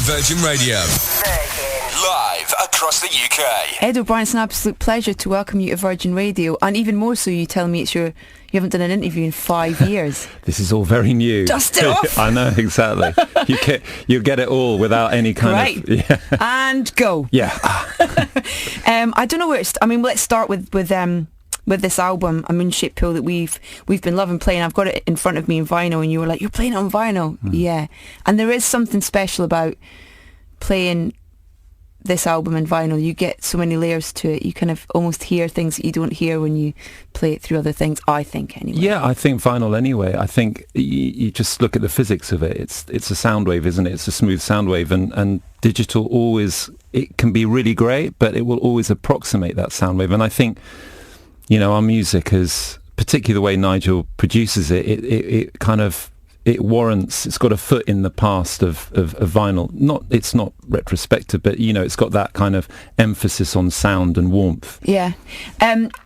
Virgin Radio. Live across the UK. Ed O'Brien, it's an absolute pleasure to welcome you to Virgin Radio, and even more so you tell me you haven't done an interview in 5 years. This is all very new. Dust it off. I know, exactly. You get it all without any kind of... Yeah. And go. Yeah. I don't know where it's... I mean, let's start with this album, A Moon-Shaped Pool, that we've been loving playing. I've got it in front of me in vinyl, and you were like, you're playing it on vinyl? Yeah. And there is something special about playing this album in vinyl. You get so many layers to it. You kind of almost hear things that you don't hear when you play it through other things, I think, anyway. Yeah, I think vinyl anyway. I think you just look at the physics of it. It's a sound wave, isn't it? It's a smooth sound wave, and digital always, it can be really great, but it will always approximate that sound wave. And I think, you know, our music is, particularly the way Nigel produces it, it kind of, it warrants, it's got a foot in the past of vinyl. It's not retrospective, but, you know, it's got that kind of emphasis on sound and warmth. Yeah.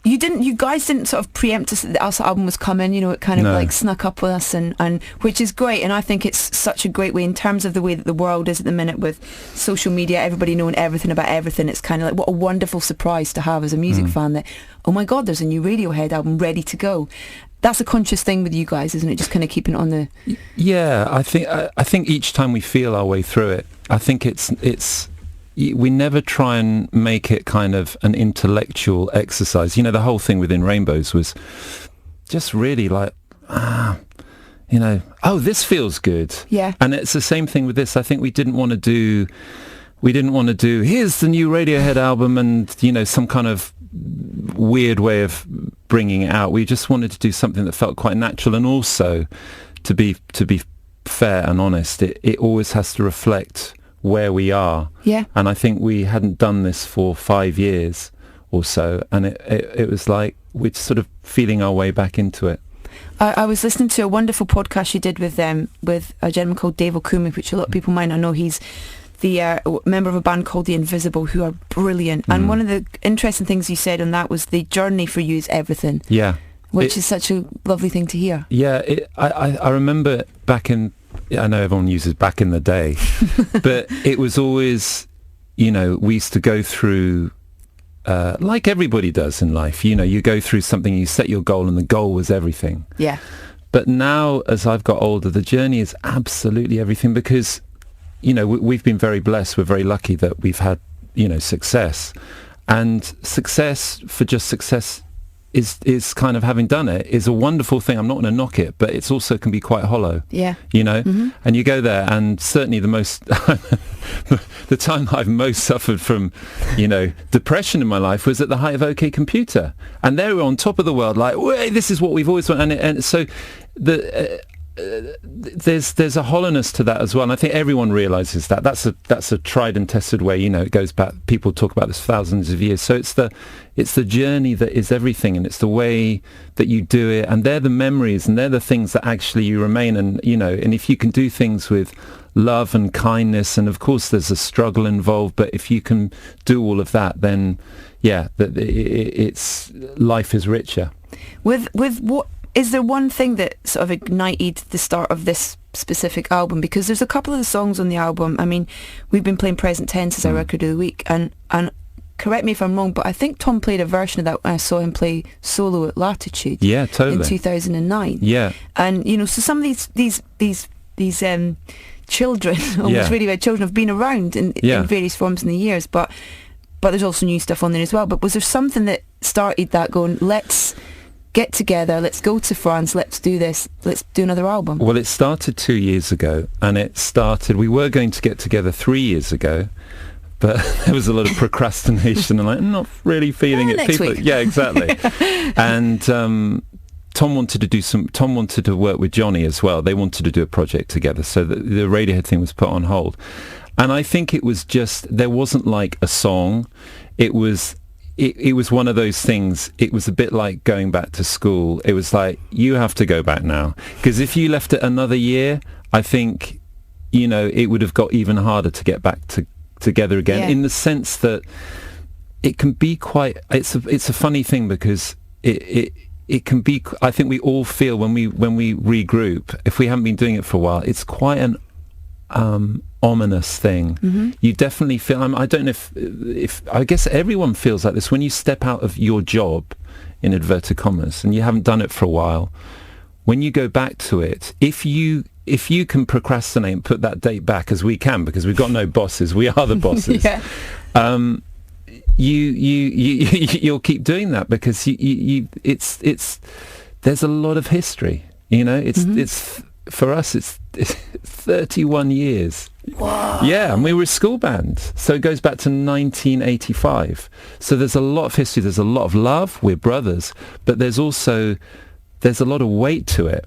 You guys didn't sort of preempt us that the Elsa album was coming, you know, it kind of like snuck up with us, and which is great, and I think it's such a great way in terms of the way that the world is at the minute with social media, everybody knowing everything about everything. It's kind of like, what a wonderful surprise to have as a music fan that, oh my God, there's a new Radiohead album ready to go. That's a conscious thing with you guys, isn't it? Just kind of keeping it on the... Yeah, I think each time we feel our way through it, I think it's we never try and make it kind of an intellectual exercise. You know, the whole thing within Rainbows was just really like, you know, oh, this feels good. Yeah. And it's the same thing with this. I think we didn't want to do, here's the new Radiohead album and, you know, some kind of weird way of bringing it out. We just wanted to do something that felt quite natural, and also to be fair and honest, it always has to reflect where we are. Yeah. And I think we hadn't done this for 5 years or so, and it was like we're sort of feeling our way back into it. I was listening to a wonderful podcast you did with a gentleman called Dave Okumi, which a lot of people might not know. He's the member of a band called The Invisible, who are brilliant. And one of the interesting things you said on that was the journey for you is everything. Yeah. Which is such a lovely thing to hear. Yeah, I remember back in, I know everyone uses back in the day, but it was always, you know, we used to go through, like everybody does in life, you know, you go through something, you set your goal, and the goal was everything. Yeah. But now, as I've got older, the journey is absolutely everything, because, you know, we've been very blessed. We're very lucky that we've had, you know, success. And success for just success is kind of, having done it, is a wonderful thing. I'm not going to knock it, but it's also can be quite hollow. Yeah. You know? Mm-hmm. And you go there, and certainly the time I've most suffered from, you know, depression in my life was at the height of OK Computer. And they were on top of the world, like, wait, this is what we've always wanted. And so there's a hollowness to that as well, and I think everyone realizes that. That's a tried and tested way. You know, it goes back. People talk about this thousands of years. So it's the journey that is everything, and it's the way that you do it, and they're the memories, and they're the things that actually you remain. And you know, and if you can do things with love and kindness, and of course there's a struggle involved, but if you can do all of that, then yeah, it's life is richer. With what? Is there one thing that sort of ignited the start of this specific album? Because there's a couple of the songs on the album. I mean, we've been playing Present Tense as our record of the week, and correct me if I'm wrong, but I think Tom played a version of that when I saw him play solo at Latitude. Yeah, totally. In 2009. Yeah. And you know, so some of these children, almost really bad children, have been around in various forms in the years, but there's also new stuff on there as well. But was there something that started that going, let's get together, let's go to France, let's do this, let's do another album? Well, it started 2 years ago, and we were going to get together 3 years ago, but there was a lot of procrastination, and I'm not really feeling it. Next week. Yeah, exactly. And Tom wanted to work with Johnny as well. They wanted to do a project together, so the Radiohead thing was put on hold. And I think it was just, there wasn't like a song. It was one of those things. It was a bit like going back to school. It was like, you have to go back now, because if you left it another year, I think, you know, it would have got even harder to get back together again. In the sense that it can be quite, it's a funny thing, because it can be, I think we all feel when we regroup, if we haven't been doing it for a while, it's quite an ominous thing. You definitely feel, I don't know if I guess everyone feels like this when you step out of your job, in inverted commas, and you haven't done it for a while. When you go back to it, if you can procrastinate and put that date back, as we can, because we've got no bosses, we are the bosses. Yeah. You'll keep doing that because it's there's a lot of history. It's for us it's 31 years. Wow. Yeah, and we were a school band, so it goes back to 1985. So there's a lot of history. There's a lot of love. We're brothers, but there's a lot of weight to it.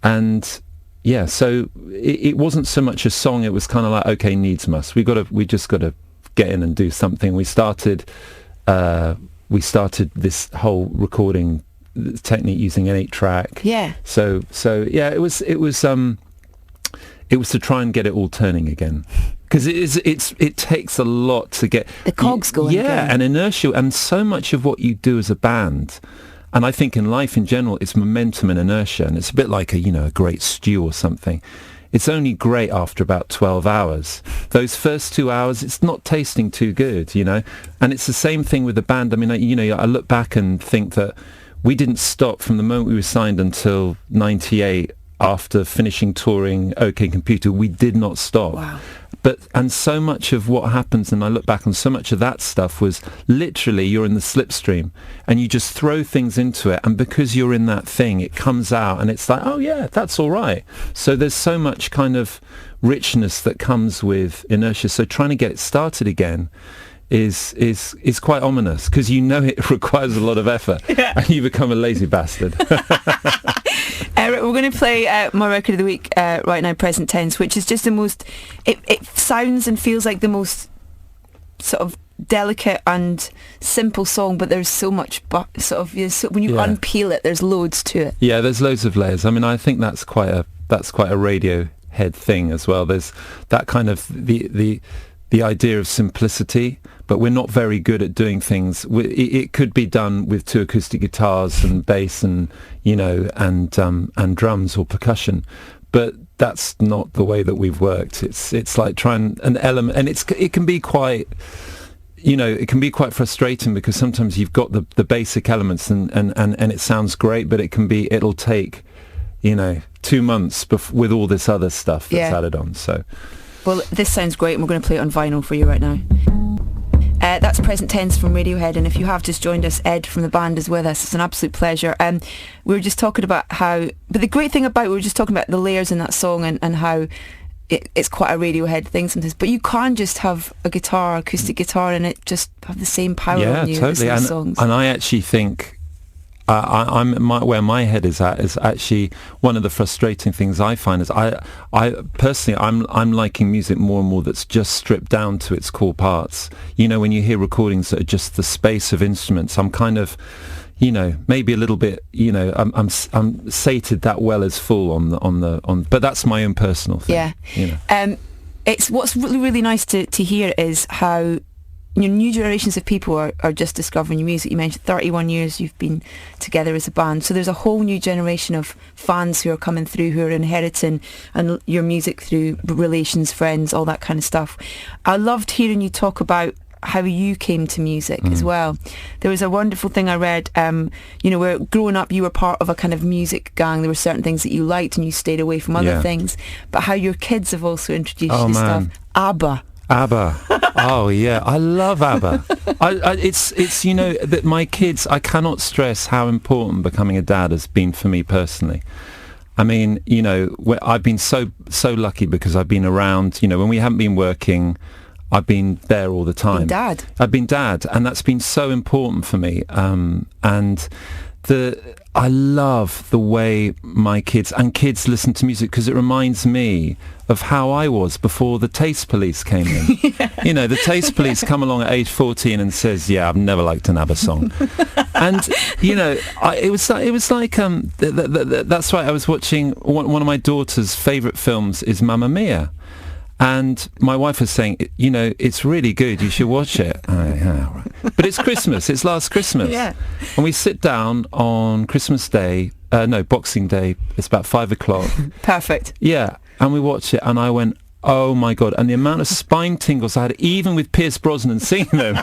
And yeah, so it wasn't so much a song. It was kind of like, okay, needs must. We just got to get in and do something. We started this whole recording technique using an 8-track. Yeah. So yeah, it was to try and get it all turning again, because it takes a lot to get the cogs going. Yeah, and inertia, and so much of what you do as a band, and I think in life in general, it's momentum and inertia, and it's a bit like a great stew or something. It's only great after about 12 hours. Those first 2 hours, it's not tasting too good, And it's the same thing with the band. I mean, I look back and think that we didn't stop from the moment we were signed until 98. After finishing touring OK Computer, we did not stop. Wow. And so much of what happens, and I look back on so much of that stuff, was literally you're in the slipstream and you just throw things into it, and because you're in that thing, it comes out and it's like, oh yeah, that's all right. So there's so much kind of richness that comes with inertia. So trying to get it started again is quite ominous, because it requires a lot of effort. Yeah. And you become a lazy bastard. We're going to play my record of the week right now, Present Tense, which is just the most, it sounds and feels like the most sort of delicate and simple song, but there's so much sort of, when you unpeel it, there's loads to it. Yeah, there's loads of layers. I mean, I think that's quite a Radiohead thing as well. There's that kind of the idea of simplicity, but we're not very good at doing things. It could be done with 2 acoustic guitars and bass and and drums or percussion, but that's not the way that we've worked. It's like trying an element, and it can be quite frustrating, because sometimes you've got the basic elements and it sounds great, but it'll take 2 months with all this other stuff that's added on. So. Well, this sounds great, and we're going to play it on vinyl for you right now. That's Present Tense from Radiohead, and if you have just joined us, Ed from the band is with us. It's an absolute pleasure. We were just talking about but the great thing about, we were just talking about the layers in that song and how it's quite a Radiohead thing sometimes, but you can't just have a guitar, acoustic guitar, and it just have the same power on you as those songs. And I actually think where my head is at is actually one of the frustrating things I find is I personally I'm liking music more and more that's just stripped down to its core parts. When you hear recordings that are just the space of instruments, I'm kind of maybe a little bit I'm sated that well as full on but that's my own personal thing. It's what's really, really nice to hear is how new generations of people are just discovering your music. You mentioned 31 years you've been together as a band, so there's a whole new generation of fans who are coming through, who are inheriting and your music through relations, friends, all that kind of stuff. I loved hearing you talk about how you came to music as well. There was a wonderful thing I read, where growing up you were part of a kind of music gang. There were certain things that you liked and you stayed away from other things, but how your kids have also introduced you to stuff. ABBA. Oh yeah, I love ABBA. It's that my kids, I cannot stress how important becoming a dad has been for me personally. I mean, I've been so lucky because I've been around, when we haven't been working, I've been there all the time. I've been dad, and that's been so important for me. I love the way my kids listen to music, because it reminds me of how I was before the Taste Police came in. The Taste Police come along at age 14 and says, "Yeah, I've never liked an ABBA song," and it was like that's right. I was watching one of my daughter's favourite films is Mamma Mia. And my wife was saying, it's really good, you should watch it. Right. But it's Christmas, it's last Christmas. Yeah. And we sit down on Christmas Day, Boxing Day, it's about 5 o'clock. Perfect. Yeah, and we watched it, and I went, oh my God. And the amount of spine tingles I had, even with Pierce Brosnan singing them,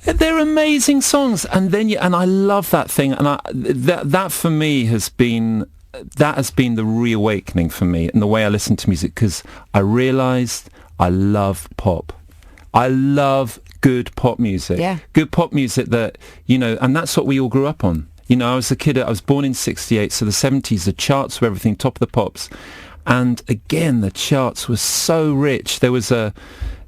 they're amazing songs. And then and I love that thing. And that for me has been the reawakening for me and the way I listen to music, because I realized I love pop. I love good pop music. Yeah. Good pop music that, and that's what we all grew up on. I was a kid, I was born in 68, so the 70s, the charts were everything, top of the pops. And again, the charts were so rich. There was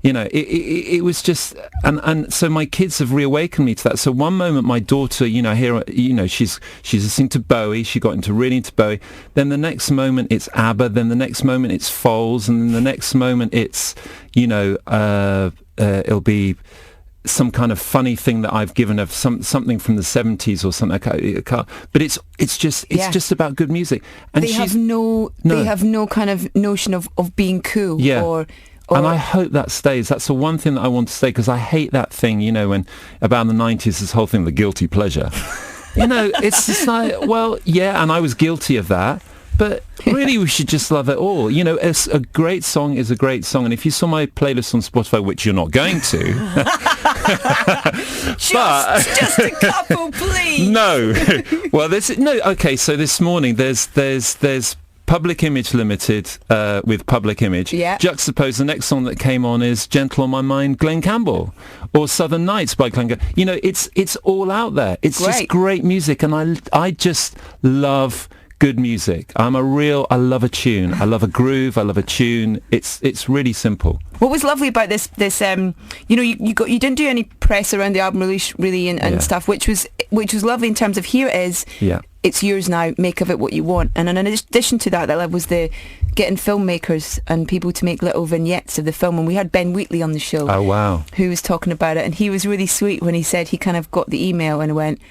it was just, and so my kids have reawakened me to that. So one moment my daughter, she's listening to Bowie. She got really into Bowie. Then the next moment it's ABBA. Then the next moment it's Foals. And then the next moment it's, it'll be some kind of funny thing that I've given her, something from the 70s or something. But it's just about good music. And they have no kind of notion of being cool. Yeah. Or and I hope that stays. That's the one thing that I want to stay, because I hate that thing, when about the 90s, this whole thing, the guilty pleasure. It's just like, well, yeah, and I was guilty of that. But really, we should just love it all. A great song is a great song. And if you saw my playlist on Spotify, which you're not going to... just a couple, please. No. Well, okay, so this morning, there's Public Image Limited with Public Image. Yeah. Juxtapose, the next song that came on is Gentle on My Mind, Glenn Campbell. Or Southern Nights by Glenn Campbell. It's all out there. It's just great music. And I just love... good music. I love a tune. I love a groove. I love a tune. It's really simple. What was lovely about this you didn't do any press around the album release really and stuff, which was lovely in terms of here it is. Yeah. It's yours now. Make of it what you want. And in addition to that was the getting filmmakers and people to make little vignettes of the film. And we had Ben Wheatley on the show. Oh wow. Who was talking about it, and he was really sweet when he said he kind of got the email and went,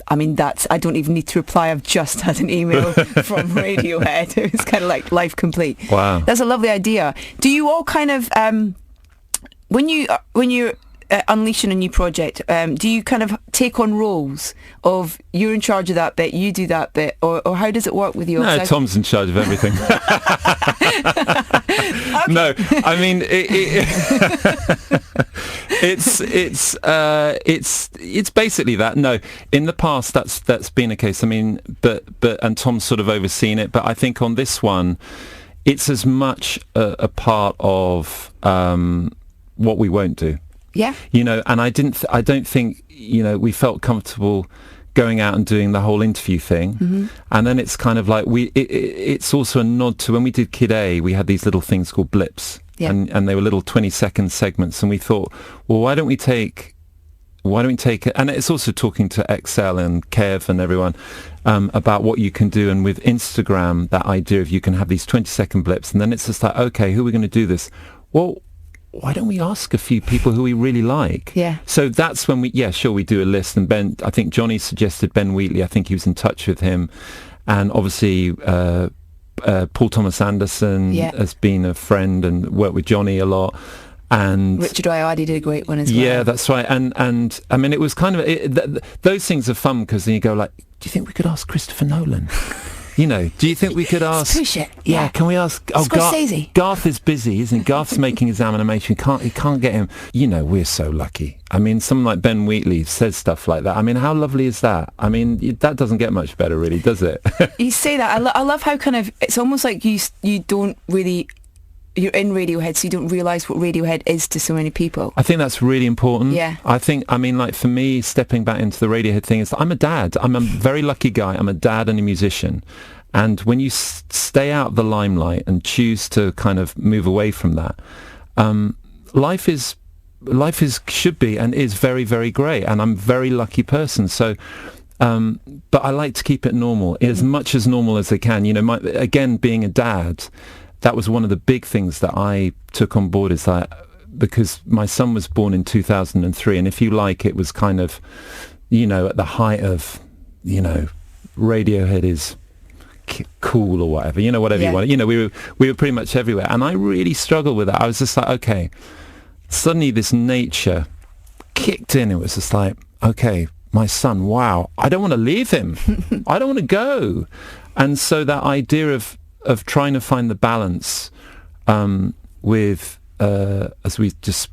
I mean, I don't even need to reply. I've just had an email from Radiohead. It was kind of like life complete. Wow. That's a lovely idea. Do you all kind of, when you're unleashing a new project, do you kind of take on roles of you're in charge of that bit, you do that bit, or how does it work with you? No, Tom's in charge of everything. Okay. No, I mean, it's basically that. No, in the past that's been a case. I mean, but and Tom's sort of overseen it. But I think on this one, it's as much a part of what we won't do. Yeah. And I don't think we felt comfortable going out and doing the whole interview thing. Mm-hmm. And then it's kind of like it's also a nod to when we did Kid A, we had these little things called blips. Yeah. And they were little 20-second segments, and we thought, well, why don't we take it? And it's also talking to XL and Kev and everyone about what you can do. And with Instagram, that idea of you can have these 20-second blips, and then it's just like, okay, who are we going to do this? Well, why don't we ask a few people who we really like? Yeah. So that's when we do a list. And Ben, I think Johnny suggested Ben Wheatley. I think he was in touch with him. And obviously, Paul Thomas Anderson has been a friend and worked with Johnny a lot. And Richard Ayoade did a great one as well. Yeah, that's right. And I mean, it was kind of those things are fun, because then you go like, do you think we could ask Christopher Nolan? Do you think we could ask... Let's push it. Yeah, can we ask... Scorsese. Garth is busy, isn't he? Garth's making his animation. He can't get him... we're so lucky. I mean, someone like Ben Wheatley says stuff like that. I mean, how lovely is that? I mean, that doesn't get much better, really, does it? You say that. I love how kind of... It's almost like you don't really... You're in Radiohead, so you don't realise what Radiohead is to so many people. I think that's really important. Yeah. I mean, like, for me, stepping back into the Radiohead thing is I'm a dad. I'm a very lucky guy. I'm a dad and a musician. And when you stay out of the limelight and choose to kind of move away from that, life should be and is very, very great. And I'm a very lucky person. So, but I like to keep it normal, as much as normal as I can. Again, being a dad, that was one of the big things that I took on board, is that because my son was born in 2003, and if you like, it was kind of, at the height of, Radiohead is cool or whatever, whatever you want. We were pretty much everywhere, and I really struggled with that. I was just like, okay, suddenly this nature kicked in. It was just like, okay, my son, wow, I don't want to leave him. I don't want to go. And so that idea of of trying to find the balance with as we just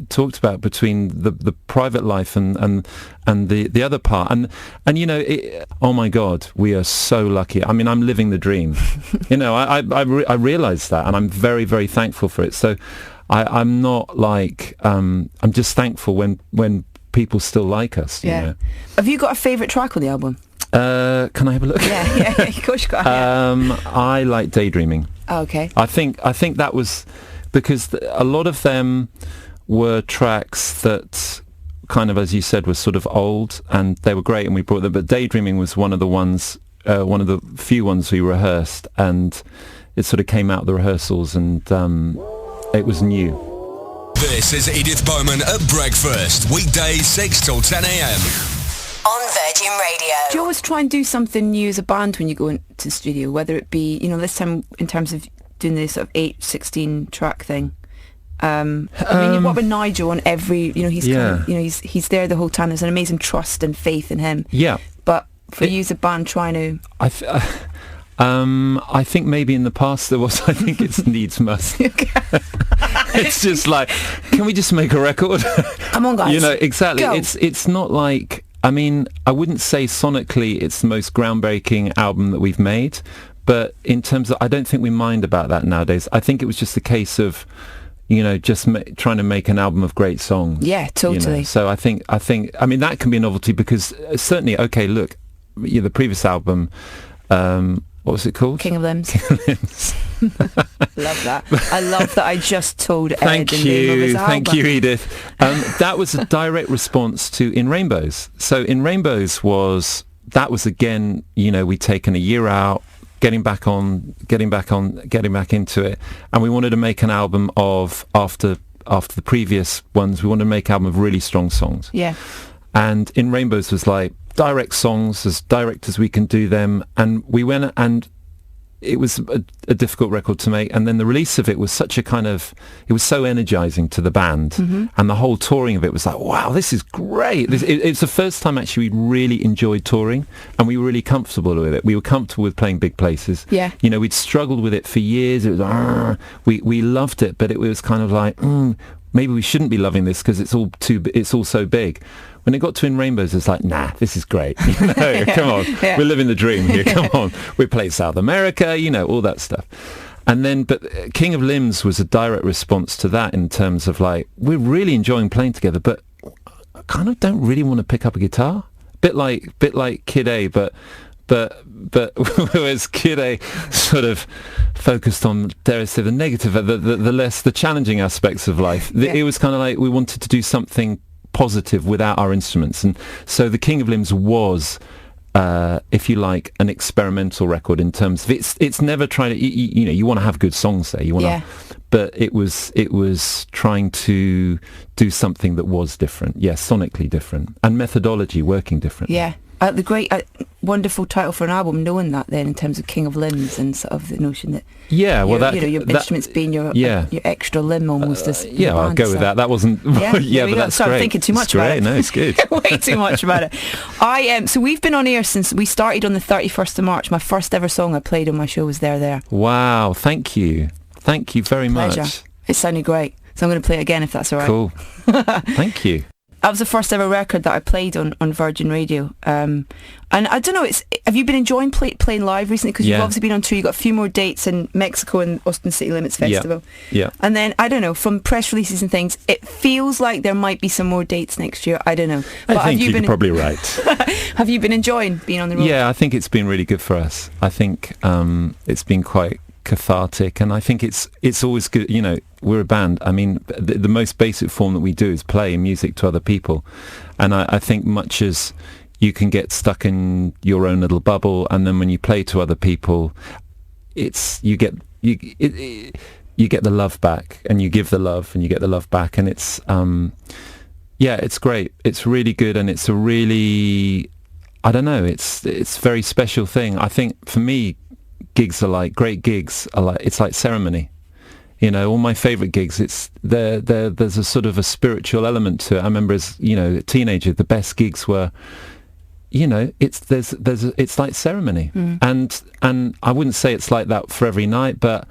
talked about, between the private life and the other part, and you know, oh my God, we are so lucky. I mean, I'm living the dream. You know, I realize that, and I'm very, very thankful for it. So I'm not like I'm just thankful when people still like us. You know? Have you got a favourite track on the album? Can I have a look? Yeah, of course you can. I like Daydreaming. Oh, okay. I think that was because a lot of them were tracks that kind of, as you said, were sort of old, and they were great, and we brought them. But Daydreaming was one of the ones, one of the few ones we rehearsed, and it sort of came out of the rehearsals, and it was new. This is Edith Bowman at breakfast, weekdays 6 till 10 a.m. on Virgin Radio. Do you always try and do something new as a band when you go into the studio, whether it be, you know, this time in terms of doing this sort of 8/16 track thing? I mean, you've worked with Nigel on every, you know, he's kind of, you know, he's there the whole time. There's an amazing trust and faith in him. Yeah. But for you as a band trying to... I think maybe in the past there was. I think it's needs must. It's just like, can we just make a record? Come on, guys. You know, exactly. Go. It's not like, I mean, I wouldn't say sonically it's the most groundbreaking album that we've made, but in terms of, I don't think we mind about that nowadays. I think it was just a case of, you know, just trying to make an album of great songs. Yeah, totally. You know? So I think, I mean, that can be a novelty because certainly, okay, look, the previous album, what was it called? King of Limbs. King of Limbs. Love that. I love that I just told Ed the name of his album. Thank you, Edith. That was a direct response to In Rainbows. So In Rainbows that was again, you know, we'd taken a year out, getting back into it, and we wanted to make an album of after the previous ones. We wanted to make an album of really strong songs. Yeah. And In Rainbows was like direct songs, as direct as we can do them, and we went, and it was a difficult record to make, and then the release of it was such a kind of, it was so energizing to the band, and the whole touring of it was like, wow, this is great. It's the first time actually we really enjoyed touring, and we were really comfortable with it. We were comfortable with playing big places. Yeah. You know, we'd struggled with it for years. It was we loved it, but it was kind of like, maybe we shouldn't be loving this because it's all so big. When it got to In Rainbows, it's like, nah, this is great. You know, come on, we're living the dream here. Come on, we played South America, you know, all that stuff. And then, but King of Limbs was a direct response to that in terms of like, we're really enjoying playing together, but I kind of don't really want to pick up a guitar. Bit like Kid A, but whereas Kid A sort of focused on, dare I say, the negative, the challenging aspects of life. It was kind of like we wanted to do something positive without our instruments, and so the King of Limbs was, if you like, an experimental record in terms of it's never trying to, you know, you want to have good songs there, you want to, but it was trying to do something that was different, sonically different, and methodology working different. The great, wonderful title for an album, knowing that then in terms of King of Limbs and sort of the notion that your instruments being your extra limb almost as I'll go with that. That wasn't but that's great. I'm thinking too much about it. No, it's good. Way too much about it. So we've been on air since we started on the 31st of March. My first ever song I played on my show was There. Wow, thank you very much. It sounded great, so I'm going to play it again if that's all right. Cool. Thank you. That was the first ever record that I played on Virgin Radio. And I don't know, have you been enjoying playing live recently? Because you've obviously been on tour, you've got a few more dates in Mexico and Austin City Limits Festival. Yeah. And then, I don't know, from press releases and things, it feels like there might be some more dates next year. I don't know. But I think you're probably right. Have you been enjoying being on the road? Yeah, I think it's been really good for us. I think it's been quite cathartic, and I think it's always good. You know, we're a band. I mean, the most basic form that we do is play music to other people, and I think much as you can get stuck in your own little bubble, and then when you play to other people, you get the love back, and you give the love, and you get the love back, and it's it's great. It's really good, and it's a really, I don't know, it's a very special thing. I think for me, gigs are like, great gigs are like, it's like ceremony. You know, all my favourite gigs, there's a sort of a spiritual element to it. I remember as, you know, a teenager, the best gigs were it's like ceremony, and I wouldn't say it's like that for every night, but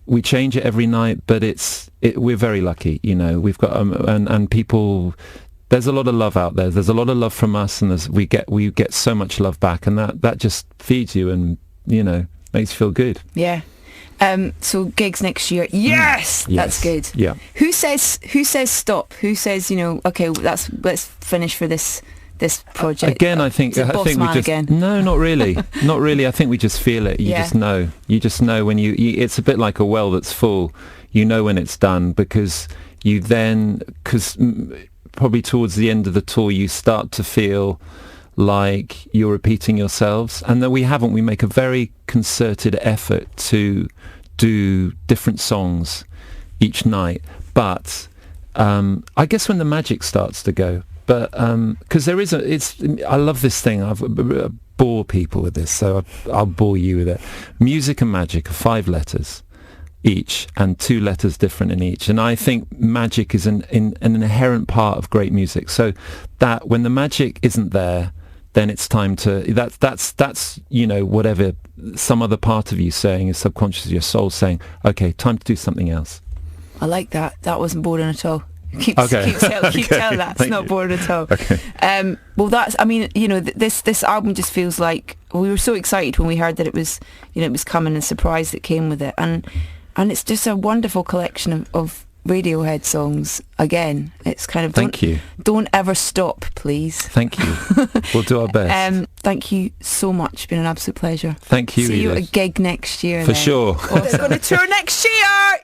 we change it every night, but we're very lucky, we've got and people. There's a lot of love out there. There's a lot of love from us, and we get so much love back, and that just feeds you, and makes you feel good. Yeah. So gigs next year. Yes, that's good. Yeah. Who says stop? Who says okay, let's finish for this project? Again, I think we just again? No, not really, not really. I think we just feel it. You just know. You just know when you. It's a bit like a well that's full. You know when it's done because probably towards the end of the tour you start to feel like you're repeating yourselves, and that we make a very concerted effort to do different songs each night, but I guess when the magic starts to go, but because I love this thing. I bore people with this, so I'll bore you with it. Music and magic are 5 letters each, and 2 letters different in each, and I think magic is an inherent part of great music, so that when the magic isn't there, then it's time to that's whatever some other part of you saying is subconscious, your soul saying, okay, time to do something else. I like that. That wasn't boring at all. Keep telling that. It's not boring at all. Okay. Well, this album just feels like we were so excited when we heard that it was coming, and surprised that came with it, and it's just a wonderful collection of Radiohead songs. Again, it's kind of don't ever stop, please. Thank you. We'll do our best. Thank you so much. It's been an absolute pleasure. Thank you. See you at a gig next year for sure. Awesome. They're going to tour next year.